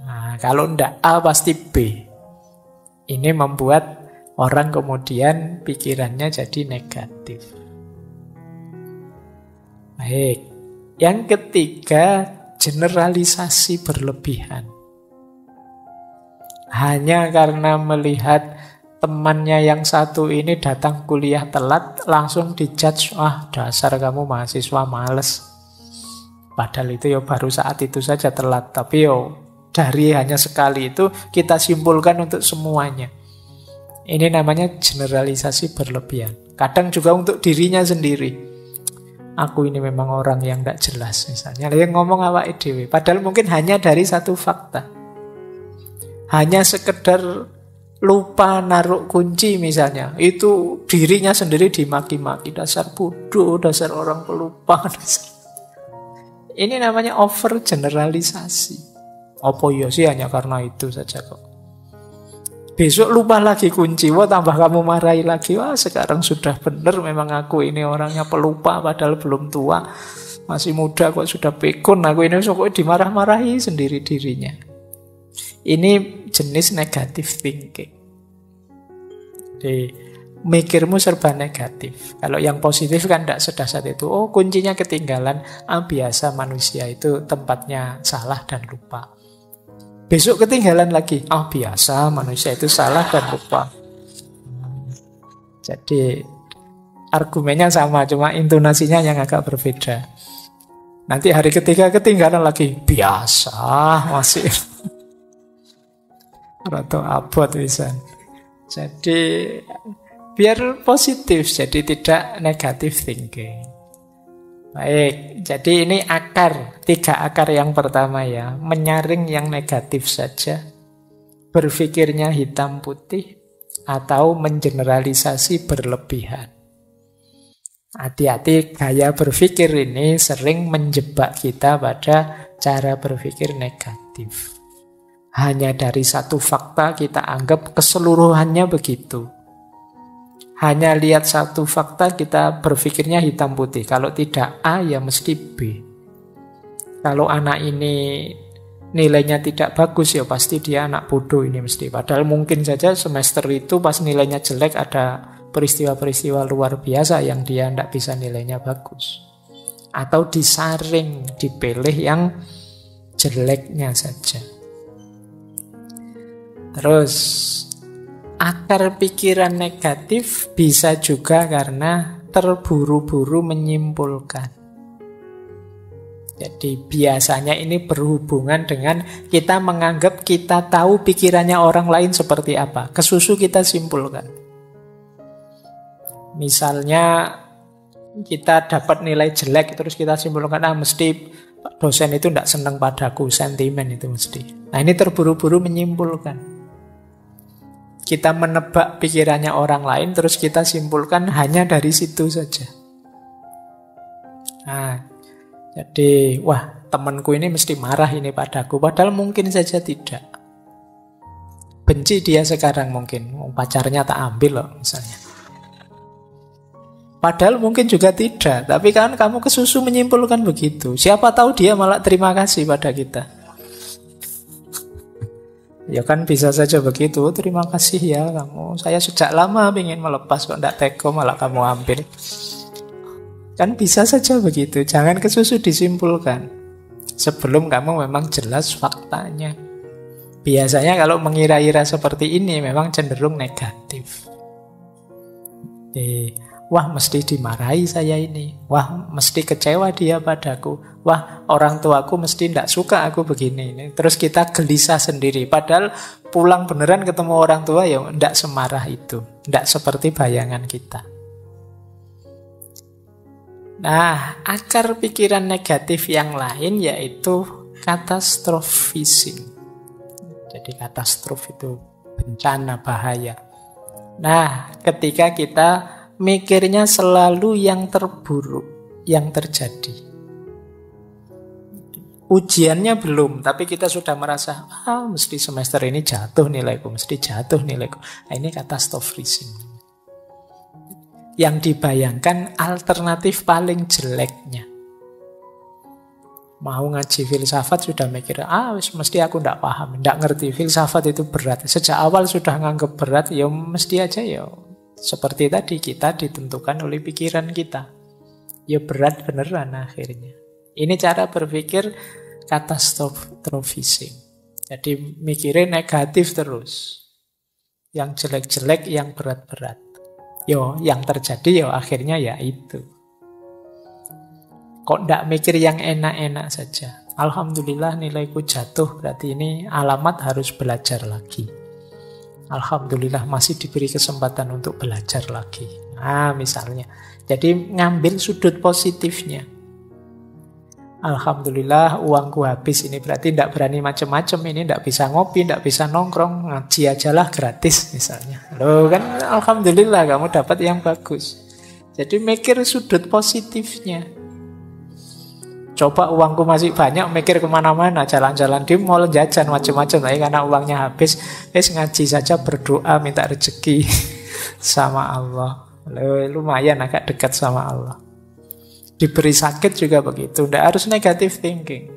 A: Nah, kalau tidak A pasti B. Ini membuat orang kemudian pikirannya jadi negatif. Baik. Yang ketiga, generalisasi berlebihan. Hanya karena melihat temannya yang satu ini datang kuliah telat, langsung dijudge, wah dasar kamu mahasiswa males. Padahal itu ya baru saat itu saja telat, tapi yo dari hanya sekali itu kita simpulkan untuk semuanya. Ini namanya generalisasi berlebihan. Kadang juga untuk dirinya sendiri. Aku ini memang orang yang tidak jelas misalnya. Yang ngomong awake dhewe, padahal mungkin hanya dari satu fakta. Hanya sekedar lupa naruh kunci misalnya, itu dirinya sendiri dimaki-maki, dasar bodoh, dasar orang pelupa. Ini namanya over generalisasi. Apa ya sih hanya karena itu saja kok. Besok lupa lagi kunci, wah tambah kamu marahi lagi, wah sekarang sudah benar memang aku ini orangnya pelupa padahal belum tua, masih muda kok sudah pikun, aku ini kok dimarah-marahi sendiri dirinya. Ini jenis negative thinking. Jadi mikirmu serba negatif. Kalau yang positif kan tidak sedasar itu. Oh kuncinya ketinggalan. Biasa manusia itu tempatnya salah dan lupa. Besok ketinggalan lagi. Biasa manusia itu salah dan lupa. Jadi argumennya sama, cuma intonasinya yang agak berbeda. Nanti hari ketiga ketinggalan lagi. Biasa masih atau abot bisa. Jadi biar positif, jadi tidak negatif thinking. Baik, jadi ini akar, 3 akar yang pertama ya. Menyaring yang negatif saja, berpikirnya hitam putih, atau mengeneralisasi berlebihan. Hati-hati, gaya berpikir ini sering menjebak kita pada cara berpikir negatif. Hanya dari satu fakta kita anggap keseluruhannya begitu. Hanya lihat satu fakta kita berpikirnya hitam putih. Kalau tidak A ya mesti B. Kalau anak ini nilainya tidak bagus ya pasti dia anak bodoh ini mesti. Padahal mungkin saja semester itu pas nilainya jelek ada peristiwa-peristiwa luar biasa yang dia tidak bisa nilainya bagus. Atau disaring, dipilih yang jeleknya saja. Terus, akar pikiran negatif bisa juga karena terburu-buru menyimpulkan. Jadi biasanya ini berhubungan dengan kita menganggap kita tahu pikirannya orang lain seperti apa. Kesusu kita simpulkan. Misalnya kita dapat nilai jelek terus kita simpulkan, mesti dosen itu tidak senang padaku, sentimen itu mesti. Nah ini terburu-buru menyimpulkan. Kita menebak pikirannya orang lain, terus kita simpulkan hanya dari situ saja. Nah, jadi, wah temanku ini mesti marah ini padaku, padahal mungkin saja tidak. Benci dia sekarang mungkin, pacarnya tak ambil loh misalnya. Padahal mungkin juga tidak, tapi kan kamu kesusu menyimpulkan begitu. Siapa tahu dia malah terima kasih pada kita. Ya kan bisa saja begitu. Terima kasih ya kamu. Saya sejak lama ingin melepas kok tidak teko malah kamu ambil. Kan bisa saja begitu. Jangan kesusu disimpulkan sebelum kamu memang jelas faktanya. Biasanya kalau mengira-ira seperti ini memang cenderung negatif. Wah mesti dimarahi saya ini. Wah mesti kecewa dia padaku. Wah orang tuaku mesti tidak suka aku begini. Terus kita gelisah sendiri. Padahal pulang beneran ketemu orang tua ya tidak semarah itu. Tidak seperti bayangan kita. Nah akar pikiran negatif yang lain yaitu katastrofising. Jadi katastrof itu bencana, bahaya. Nah ketika kita mikirnya selalu yang terburuk yang terjadi. Ujiannya belum, tapi kita sudah merasa, mesti semester ini jatuh nilaiku, mesti jatuh nilaiku. Nah, ini katastrofising. Yang dibayangkan alternatif paling jeleknya. Mau ngaji filsafat sudah mikir, mesti aku tidak paham, tidak ngerti, filsafat itu berat. Sejak awal sudah nganggap berat, ya mesti aja ya. Seperti tadi kita ditentukan oleh pikiran kita. Ya berat beneran akhirnya. Ini cara berpikir katastrofising. Jadi mikirin negatif terus. yang jelek-jelek, yang berat-berat. Yo, yang terjadi yo akhirnya ya itu. Kok ndak mikir yang enak-enak saja? Alhamdulillah nilaiku jatuh, berarti ini alamat harus belajar lagi. Alhamdulillah masih diberi kesempatan untuk belajar lagi. Nah, misalnya. Jadi ngambil sudut positifnya. Alhamdulillah uangku habis, ini berarti tidak berani macam-macam, ini tidak bisa ngopi, tidak bisa nongkrong, ngaji ajalah gratis misalnya. Loh kan alhamdulillah kamu dapat yang bagus. Jadi mikir sudut positifnya. Coba uangku masih banyak, mikir kemana-mana, jalan-jalan di mall, jajan macam-macam, tapi karena uangnya habis, ngaji saja, berdoa minta rezeki sama Allah. Loh, lumayan agak dekat sama Allah. Diberi sakit juga begitu. Tidak harus negative thinking.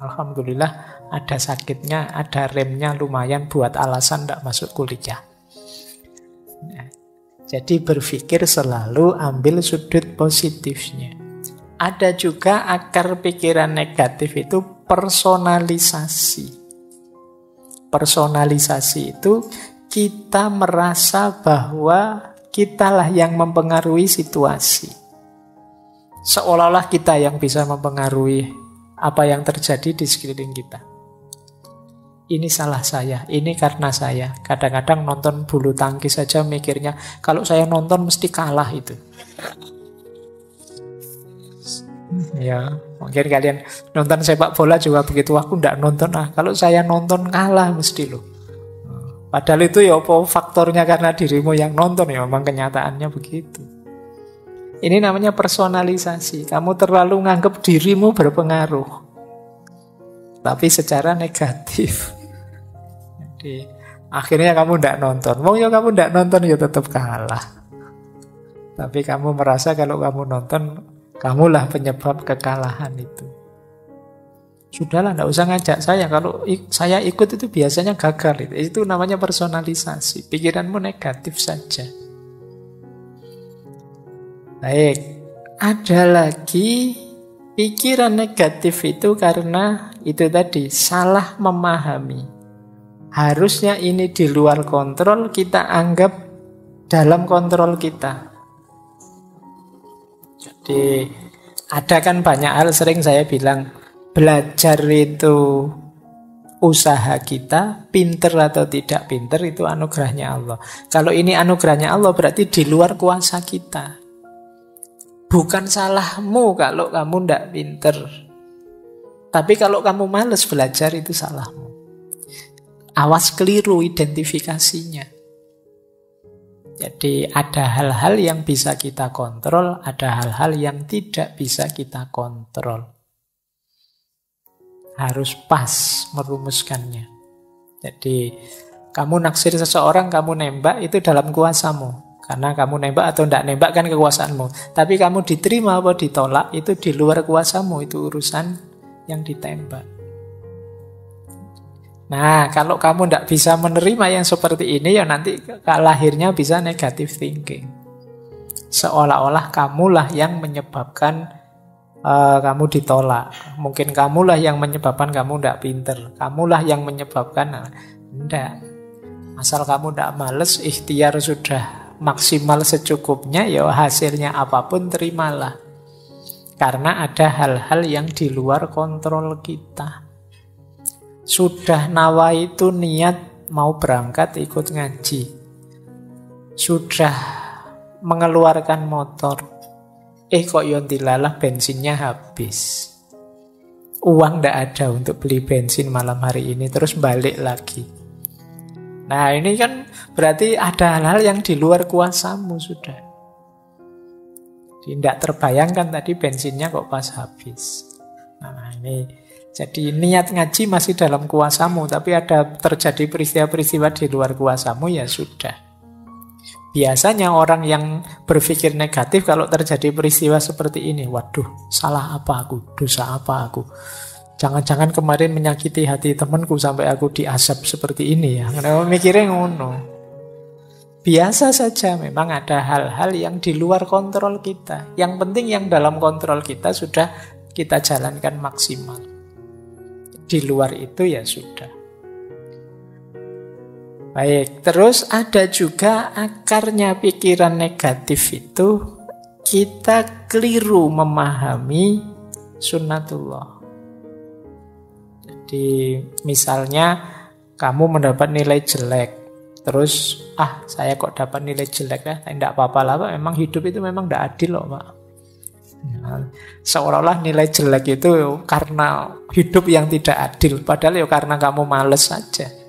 A: Alhamdulillah ada sakitnya, ada remnya, lumayan buat alasan tidak masuk kuliah. Nah, jadi berpikir selalu ambil sudut positifnya. Ada juga akar pikiran negatif itu personalisasi. Personalisasi itu kita merasa bahwa kitalah yang mempengaruhi situasi. Seolah-olah kita yang bisa mempengaruhi apa yang terjadi di sekeliling kita. Ini salah saya, ini karena saya. Kadang-kadang nonton bulu tangkis saja mikirnya, kalau saya nonton mesti kalah itu. Ya, mungkin kalian nonton sepak bola juga begitu. Aku ndak nonton, kalau saya nonton kalah mesti loh. Padahal itu ya apa faktornya karena dirimu yang nonton, ya memang kenyataannya begitu. Ini namanya personalisasi. Kamu terlalu nganggap dirimu berpengaruh, tapi secara negatif. Jadi akhirnya kamu tidak nonton. Mau ya kamu tidak nonton ya tetap kalah. Tapi kamu merasa kalau kamu nonton, kamulah penyebab kekalahan itu. Sudahlah, tidak usah ngajak saya. Kalau saya ikut itu biasanya gagal. Itu namanya personalisasi. Pikiranmu negatif saja. Baik, ada lagi pikiran negatif itu karena itu tadi, salah memahami. Harusnya ini di luar kontrol, kita anggap dalam kontrol kita. Jadi ada kan banyak hal, sering saya bilang, belajar itu usaha kita, pinter atau tidak pinter itu anugerahnya Allah. Kalau ini anugerahnya Allah berarti di luar kuasa kita. Bukan salahmu kalau kamu tidak pinter. Tapi kalau kamu malas belajar itu salahmu. Awas keliru identifikasinya. Jadi ada hal-hal yang bisa kita kontrol, ada hal-hal yang tidak bisa kita kontrol. Harus pas merumuskannya. Jadi kamu naksir seseorang, kamu nembak, itu dalam kuasamu. Karena kamu nembak atau tidak nembak kan kekuasaanmu. Tapi kamu diterima atau ditolak itu di luar kuasamu. Itu urusan yang ditembak. Nah, kalau kamu tidak bisa menerima yang seperti ini, ya nanti lahirnya bisa negative thinking. Seolah-olah kamulah yang menyebabkan kamu ditolak. Mungkin kamulah yang menyebabkan kamu tidak pinter. Kamulah yang menyebabkan. Tidak. Asal kamu tidak males, ikhtiar sudah maksimal secukupnya, ya hasilnya apapun terimalah. Karena ada hal-hal yang di luar kontrol kita. Sudah nawa itu niat mau berangkat ikut ngaji. Sudah mengeluarkan motor. Kok yontilalah bensinnya habis. Uang tidak ada untuk beli bensin malam hari ini, terus balik lagi. Nah ini kan berarti ada hal-hal yang di luar kuasamu sudah. Tidak terbayangkan tadi bensinnya kok pas habis. Nah ini, jadi niat ngaji masih dalam kuasamu, tapi ada terjadi peristiwa-peristiwa di luar kuasamu, ya sudah. Biasanya orang yang berpikir negatif kalau terjadi peristiwa seperti ini, waduh, salah apa aku, dosa apa aku. Jangan-jangan kemarin menyakiti hati temanku sampai aku diazab seperti ini ya. Kenapa mikirnya ngono? Biasa saja, memang ada hal-hal yang di luar kontrol kita. Yang penting yang dalam kontrol kita sudah kita jalankan maksimal. Di luar itu ya sudah. Baik, terus ada juga akarnya pikiran negatif itu kita keliru memahami sunnatullah. Jadi misalnya kamu mendapat nilai jelek, terus saya kok dapat nilai jelek ya, tidak apa-apa lah Pak, memang hidup itu memang tidak adil loh Pak. Nah, seolah-olah nilai jelek itu karena hidup yang tidak adil, padahal ya karena kamu males saja.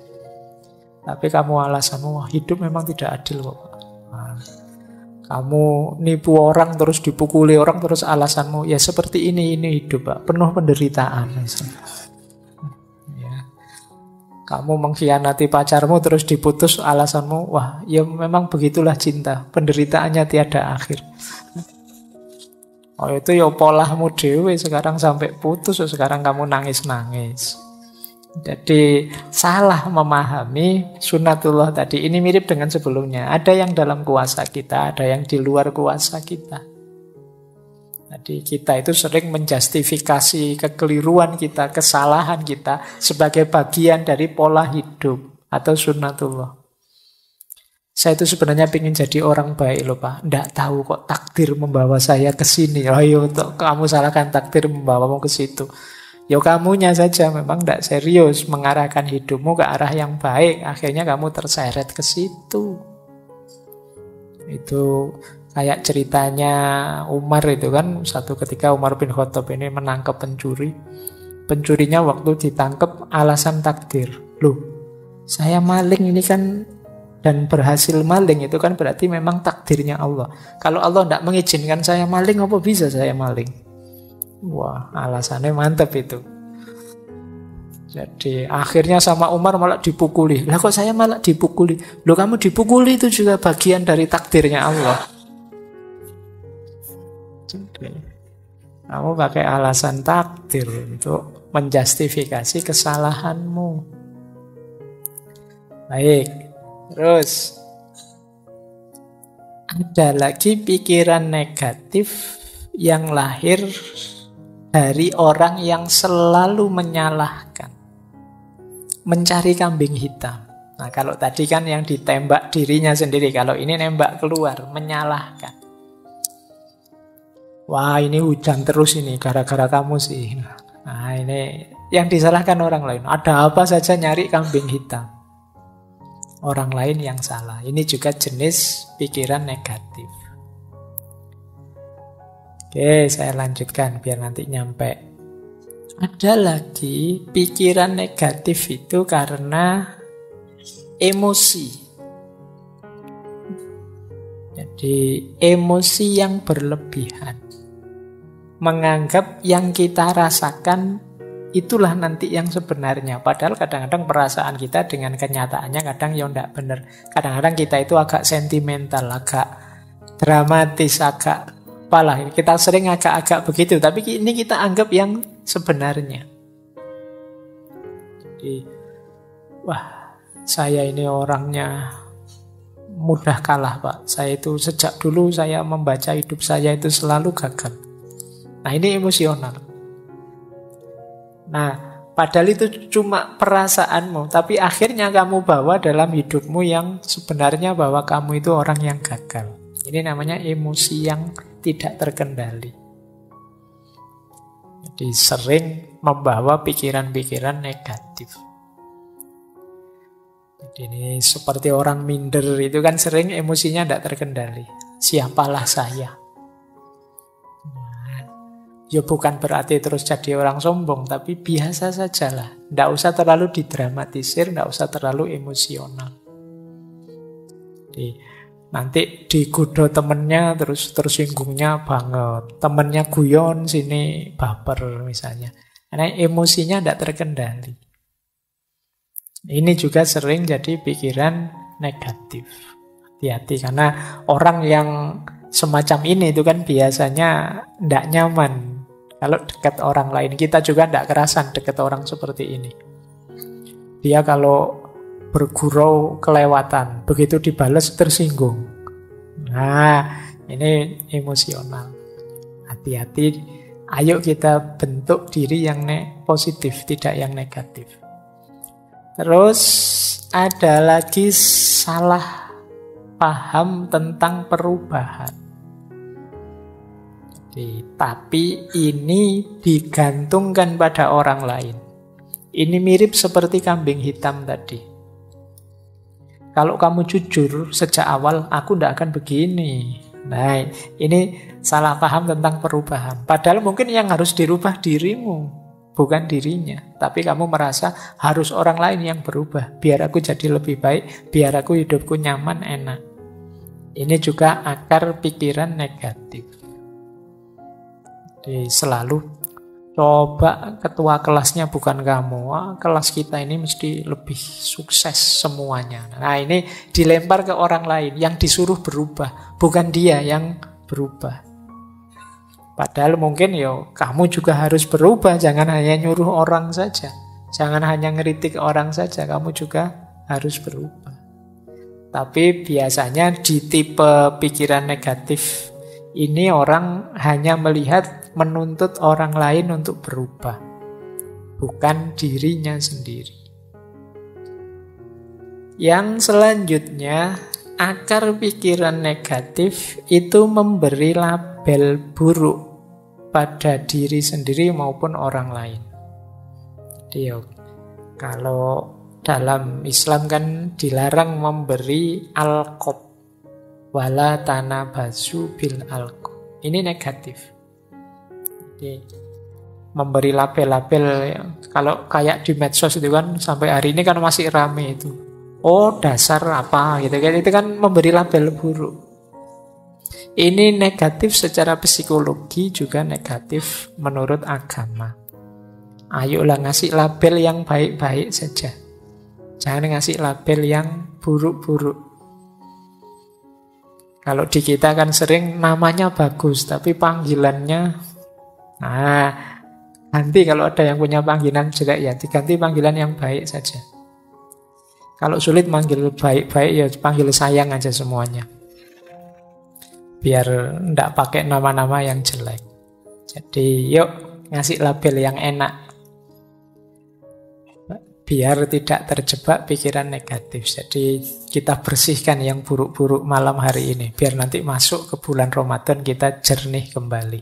A: Tapi kamu alasanmu, hidup memang tidak adil kok. Nah, kamu nipu orang terus dipukuli orang terus alasanmu, ya seperti ini hidup Pak, penuh penderitaan. Ya. Kamu mengkhianati pacarmu terus diputus alasanmu, wah ya memang begitulah cinta, penderitaannya tiada akhir. Oh itu ya polahmu dewe, sekarang sampai putus, sekarang kamu nangis-nangis. Jadi salah memahami sunnatullah tadi. Ini mirip dengan sebelumnya. Ada yang dalam kuasa kita, ada yang di luar kuasa kita. Jadi kita itu sering menjustifikasi kekeliruan kita, kesalahan kita sebagai bagian dari pola hidup atau sunnatullah. Saya itu sebenarnya ingin jadi orang baik loh Pak. Nggak tahu kok takdir membawa saya ke sini. Ayo kamu salahkan takdir membawamu ke situ. Ya kamunya saja memang tidak serius mengarahkan hidupmu ke arah yang baik. Akhirnya kamu terseret ke situ. Itu kayak ceritanya Umar itu kan. Satu ketika Umar bin Khattab ini menangkap pencuri. Pencurinya waktu ditangkap alasan takdir. Loh, saya maling ini kan dan berhasil maling itu kan berarti memang takdirnya Allah. Kalau Allah tidak mengizinkan saya maling, apa bisa saya maling? Wah, alasannya mantap itu. Jadi akhirnya sama Umar malah dipukuli. Lah kok saya malah dipukuli? Loh kamu dipukuli itu juga bagian dari takdirnya Allah. Jadi, kamu pakai alasan takdir untuk menjustifikasi kesalahanmu. Baik, terus ada lagi pikiran negatif yang lahir dari orang yang selalu menyalahkan, mencari kambing hitam. Nah kalau tadi kan yang ditembak dirinya sendiri, kalau ini nembak keluar, menyalahkan. Wah ini hujan terus ini, gara-gara kamu sih. Nah ini yang disalahkan orang lain. Ada apa saja nyari kambing hitam. Orang lain yang salah. Ini juga jenis pikiran negatif. Oke, saya lanjutkan biar nanti nyampe. Ada lagi pikiran negatif itu karena emosi. Jadi emosi yang berlebihan. Menganggap yang kita rasakan itulah nanti yang sebenarnya. Padahal kadang-kadang perasaan kita dengan kenyataannya kadang ya tidak benar. Kadang-kadang kita itu agak sentimental, agak dramatis, agak apalah, kita sering agak-agak begitu, tapi ini kita anggap yang sebenarnya. Jadi, wah, saya ini orangnya mudah kalah, Pak. Saya itu sejak dulu saya membaca hidup saya itu selalu gagal. Nah, ini emosional. Nah, padahal itu cuma perasaanmu, tapi akhirnya kamu bawa dalam hidupmu yang sebenarnya bahwa kamu itu orang yang gagal. Ini namanya emosi yang tidak terkendali. Jadi sering membawa pikiran-pikiran negatif. Jadi ini seperti orang minder itu kan sering emosinya tidak terkendali. Siapalah saya? Nah, ya bukan berarti terus jadi orang sombong, tapi biasa sajalah. Tidak usah terlalu didramatisir, tidak usah terlalu emosional. Jadi nanti digoda temennya terus tersinggungnya banget. Temennya guyon sini baper misalnya. Karena emosinya tidak terkendali. Ini juga sering jadi pikiran negatif. Hati-hati karena orang yang semacam ini itu kan biasanya tidak nyaman kalau dekat orang lain. Kita juga tidak kerasan dekat orang seperti ini. Dia kalau bergurau kelewatan, begitu dibalas tersinggung. Nah, ini emosional. Hati-hati, ayo kita bentuk diri yang positif, tidak yang negatif. Terus ada lagi salah paham tentang perubahan. Tapi ini digantungkan pada orang lain. Ini mirip seperti kambing hitam tadi. Kalau kamu jujur sejak awal, aku tidak akan begini. Nah, ini salah paham tentang perubahan. Padahal mungkin yang harus dirubah dirimu, bukan dirinya. Tapi kamu merasa harus orang lain yang berubah. Biar aku jadi lebih baik, biar aku hidupku nyaman, enak. Ini juga akar pikiran negatif. Jadi selalu coba ketua kelasnya bukan kamu. Wah, kelas kita ini mesti lebih sukses semuanya. Nah, ini dilempar ke orang lain yang disuruh berubah, bukan dia yang berubah. Padahal mungkin kamu juga harus berubah, jangan hanya nyuruh orang saja. Jangan hanya ngeritik orang saja, kamu juga harus berubah. Tapi biasanya di tipe pikiran negatif ini orang hanya melihat menuntut orang lain untuk berubah, bukan dirinya sendiri. Yang selanjutnya, akar pikiran negatif itu memberi label buruk pada diri sendiri maupun orang lain. Jadi kalau dalam Islam kan dilarang memberi alqab, wala tanabazu bil alqab. Ini negatif. Jadi memberi label-label, kalau kayak di medsos itu kan sampai hari ini kan masih rame itu. Oh, dasar apa gitu kan, itu kan memberi label buruk. Ini negatif secara psikologi, juga negatif menurut agama. Ayolah ngasih label yang baik-baik saja. Jangan ngasih label yang buruk-buruk. Kalau di kita kan sering namanya bagus, tapi panggilannya, ganti kalau ada yang punya panggilan jelek ya, diganti panggilan yang baik saja. Kalau sulit manggil baik-baik ya panggil sayang aja semuanya. Biar enggak pakai nama-nama yang jelek. Jadi yuk ngasih label yang enak. Biar tidak terjebak pikiran negatif. Jadi kita bersihkan yang buruk-buruk malam hari ini. Biar nanti masuk ke bulan Ramadan kita jernih kembali.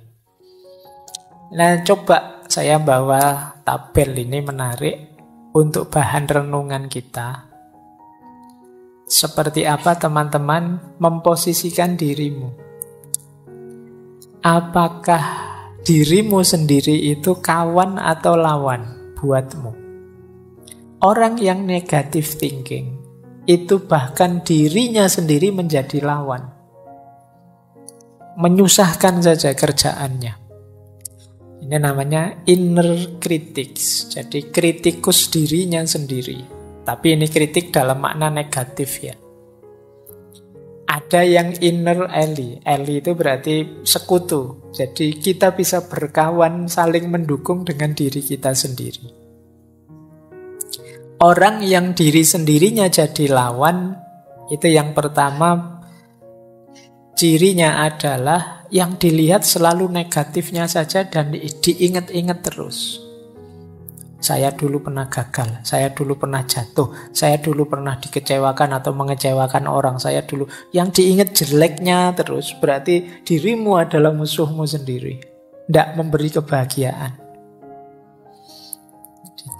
A: Nah, coba saya bawa tabel ini menarik untuk bahan renungan kita. Seperti apa teman-teman memposisikan dirimu? Apakah dirimu sendiri itu kawan atau lawan buatmu? Orang yang negative thinking itu bahkan dirinya sendiri menjadi lawan. Menyusahkan saja kerjaannya. Ini namanya inner critics. Jadi kritikus dirinya sendiri. Tapi ini kritik dalam makna negatif ya. Ada yang inner ally. Ally itu berarti sekutu. Jadi kita bisa berkawan, saling mendukung dengan diri kita sendiri. Orang yang diri sendirinya jadi lawan, itu yang pertama, cirinya adalah yang dilihat selalu negatifnya saja dan diingat-ingat terus. Saya dulu pernah gagal, saya dulu pernah jatuh, saya dulu pernah dikecewakan atau mengecewakan orang, saya dulu. Yang diingat jeleknya terus, berarti dirimu adalah musuhmu sendiri. Tidak memberi kebahagiaan.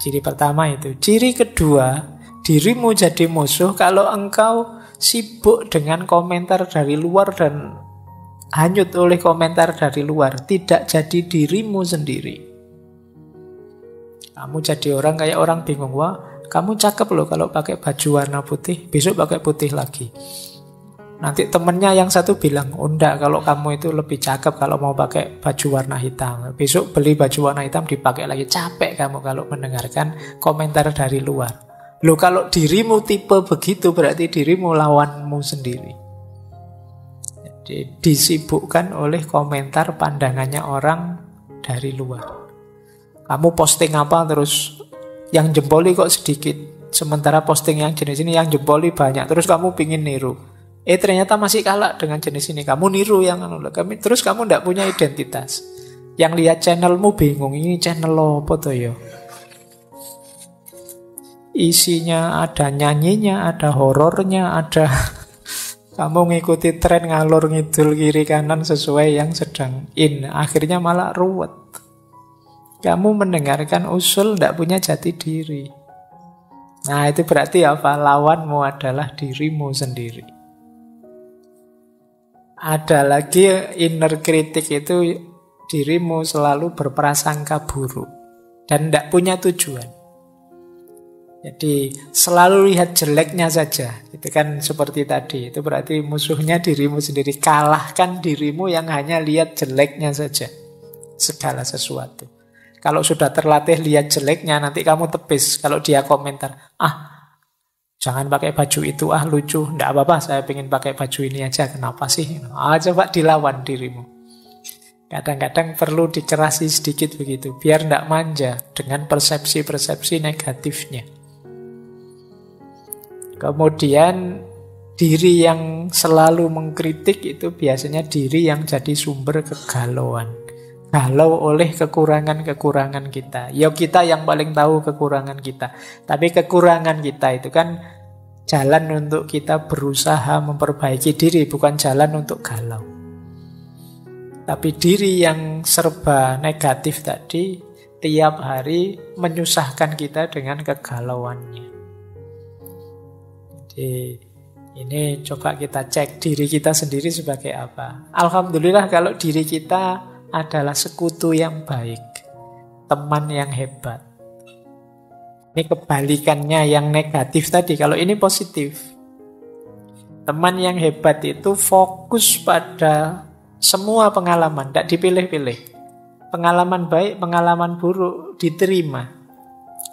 A: Ciri pertama itu. Ciri kedua, dirimu jadi musuh kalau engkau sibuk dengan komentar dari luar dan hanyut oleh komentar dari luar, tidak jadi dirimu sendiri. Kamu jadi orang kayak orang bingung, wah kamu cakep loh kalau pakai baju warna putih, besok pakai putih lagi. Nanti temennya yang satu bilang, oh enggak, kalau kamu itu lebih cakep kalau mau pakai baju warna hitam. Besok beli baju warna hitam dipakai lagi. Capek kamu kalau mendengarkan komentar dari luar. Loh, kalau dirimu tipe begitu berarti dirimu lawanmu sendiri. Jadi disibukkan oleh komentar pandangannya orang dari luar. Kamu posting apa terus yang jempoli kok sedikit, sementara posting yang jenis ini yang jempoli banyak, terus kamu pingin niru. Ternyata masih kalah dengan jenis ini. Kamu niru yang terus kamu tidak punya identitas. Yang lihat channelmu bingung, ini channel apa tuh ya? isinya ada nyanyinya, ada horornya, ada kamu ngikuti tren ngalur ngidul kiri kanan sesuai yang sedang in. Akhirnya malah ruwet. Kamu mendengarkan usul tidak punya jati diri. Nah itu berarti apa? Lawanmu adalah dirimu sendiri. Ada lagi inner critic itu dirimu selalu berprasangka buruk dan tidak punya tujuan. Jadi selalu lihat jeleknya saja. Itu kan seperti tadi. Itu berarti musuhnya dirimu sendiri. Kalahkan dirimu yang hanya lihat jeleknya saja. Segala sesuatu. Kalau sudah terlatih lihat jeleknya, nanti kamu tepis. Kalau dia komentar, jangan pakai baju itu, lucu. Tidak apa-apa, saya ingin pakai baju ini aja. Kenapa sih? Coba dilawan dirimu. Kadang-kadang perlu dikerasi sedikit begitu. Biar tidak manja dengan persepsi-persepsi negatifnya. Kemudian diri yang selalu mengkritik itu biasanya diri yang jadi sumber kegalauan. Galau oleh kekurangan-kekurangan kita. Ya kita yang paling tahu kekurangan kita. Tapi kekurangan kita itu kan jalan untuk kita berusaha memperbaiki diri, bukan jalan untuk galau. Tapi diri yang serba negatif tadi tiap hari menyusahkan kita dengan kegalauannya. Ini coba kita cek diri kita sendiri sebagai apa. Alhamdulillah kalau diri kita adalah sekutu yang baik, teman yang hebat. Ini kebalikannya yang negatif tadi. Kalau ini positif. Teman yang hebat itu fokus pada semua pengalaman, tidak dipilih-pilih. Pengalaman baik, pengalaman buruk diterima.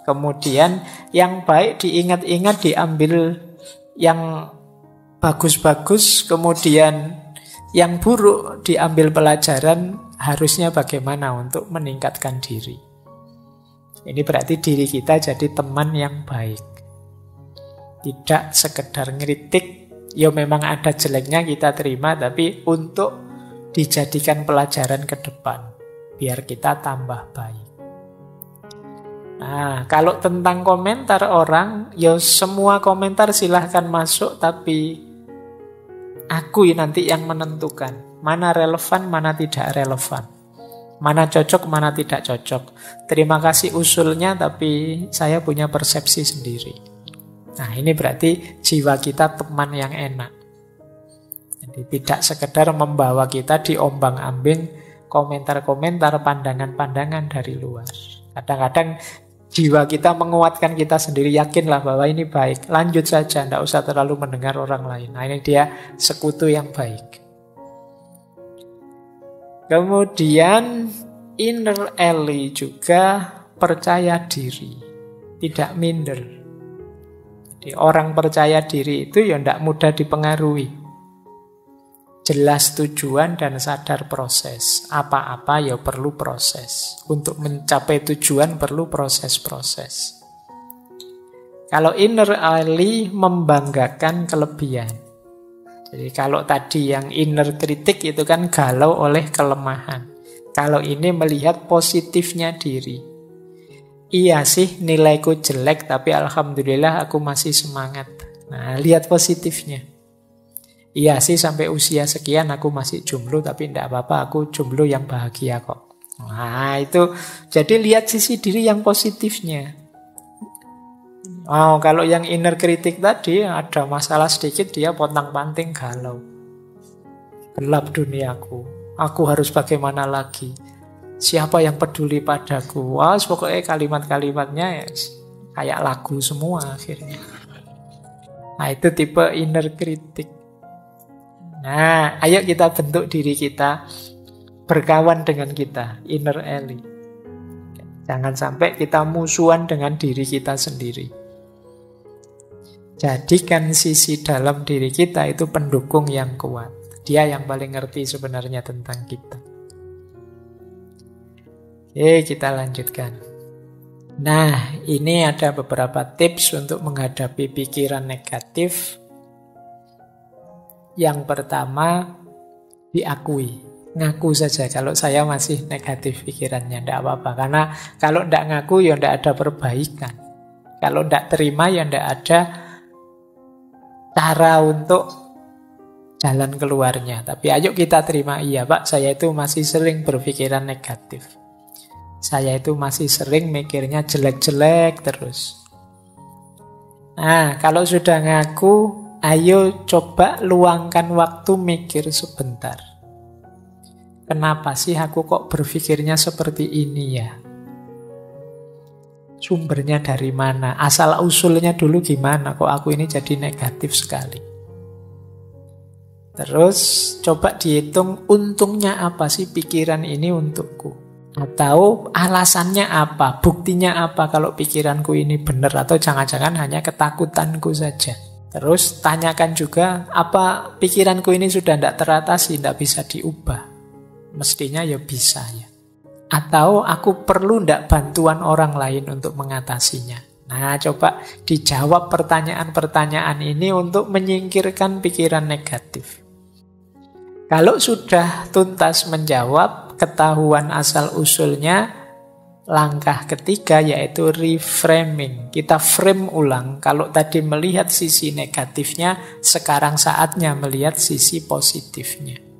A: Kemudian yang baik diingat-ingat, diambil yang bagus-bagus, kemudian yang buruk diambil pelajaran harusnya bagaimana untuk meningkatkan diri. Ini berarti diri kita jadi teman yang baik. Tidak sekedar ngeritik, ya memang ada jeleknya kita terima, tapi untuk dijadikan pelajaran ke depan, biar kita tambah baik. Nah, kalau tentang komentar orang, ya semua komentar silahkan masuk, tapi aku nanti yang menentukan mana relevan, mana tidak relevan, mana cocok, mana tidak cocok. Terima kasih usulnya, tapi saya punya persepsi sendiri. Nah, ini berarti jiwa kita teman yang enak. Jadi tidak sekedar membawa kita diombang-ambing komentar-komentar, pandangan-pandangan dari luar. Kadang-kadang jiwa kita menguatkan kita sendiri, yakinlah bahwa ini baik. Lanjut saja, tidak usah terlalu mendengar orang lain. Nah, ini dia sekutu yang baik. Kemudian inner ally juga percaya diri, tidak minder. Jadi orang percaya diri itu ya tidak mudah dipengaruhi. Jelas tujuan dan sadar proses. Apa-apa ya perlu proses. Untuk mencapai tujuan perlu proses-proses. Kalau inner ally membanggakan kelebihan. Jadi kalau tadi yang inner kritik itu kan galau oleh kelemahan. Kalau ini melihat positifnya diri. Iya sih nilaiku jelek, tapi alhamdulillah aku masih semangat. Nah, lihat positifnya. Iya sih sampai usia sekian aku masih jomblo, tapi tidak apa-apa, aku jomblo yang bahagia kok. Nah itu, jadi lihat sisi diri yang positifnya. Kalau yang inner kritik tadi ada masalah sedikit, dia pontang-panting galau. Gelap duniaku, aku harus bagaimana lagi? Siapa yang peduli padaku? Pokoknya kalimat-kalimatnya kayak lagu semua akhirnya. Nah itu tipe inner kritik. Nah, ayo kita bentuk diri kita berkawan dengan kita, inner ally. Jangan sampai kita musuhan dengan diri kita sendiri. Jadikan sisi dalam diri kita itu pendukung yang kuat. Dia yang paling ngerti sebenarnya tentang kita. Oke, kita lanjutkan. Nah, ini ada beberapa tips untuk menghadapi pikiran negatif. Yang pertama, diakui. Ngaku saja kalau saya masih negatif pikirannya, tidak apa-apa. Karena kalau tidak ngaku ya tidak ada perbaikan. Kalau tidak terima ya tidak ada cara untuk jalan keluarnya. Tapi ayo kita terima, iya Pak, saya itu masih sering berpikiran negatif. Saya itu masih sering mikirnya jelek-jelek terus. Nah, kalau sudah ngaku, ayo coba luangkan waktu mikir sebentar. Kenapa sih aku kok berpikirnya seperti ini ya? Sumbernya dari mana? Asal usulnya dulu gimana kok aku ini jadi negatif sekali? Terus coba dihitung untungnya apa sih pikiran ini untukku? Atau alasannya apa? Buktinya apa kalau pikiranku ini benar? Atau jangan-jangan hanya ketakutanku saja? Terus tanyakan juga, apa pikiranku ini sudah tidak teratasi, tidak bisa diubah? Mestinya ya bisa ya. Atau aku perlu tidak bantuan orang lain untuk mengatasinya? Nah, coba dijawab pertanyaan-pertanyaan ini untuk menyingkirkan pikiran negatif. Kalau sudah tuntas menjawab, ketahuan asal-usulnya, langkah ketiga yaitu reframing. Kita frame ulang. Kalau tadi melihat sisi negatifnya, sekarang saatnya melihat sisi positifnya.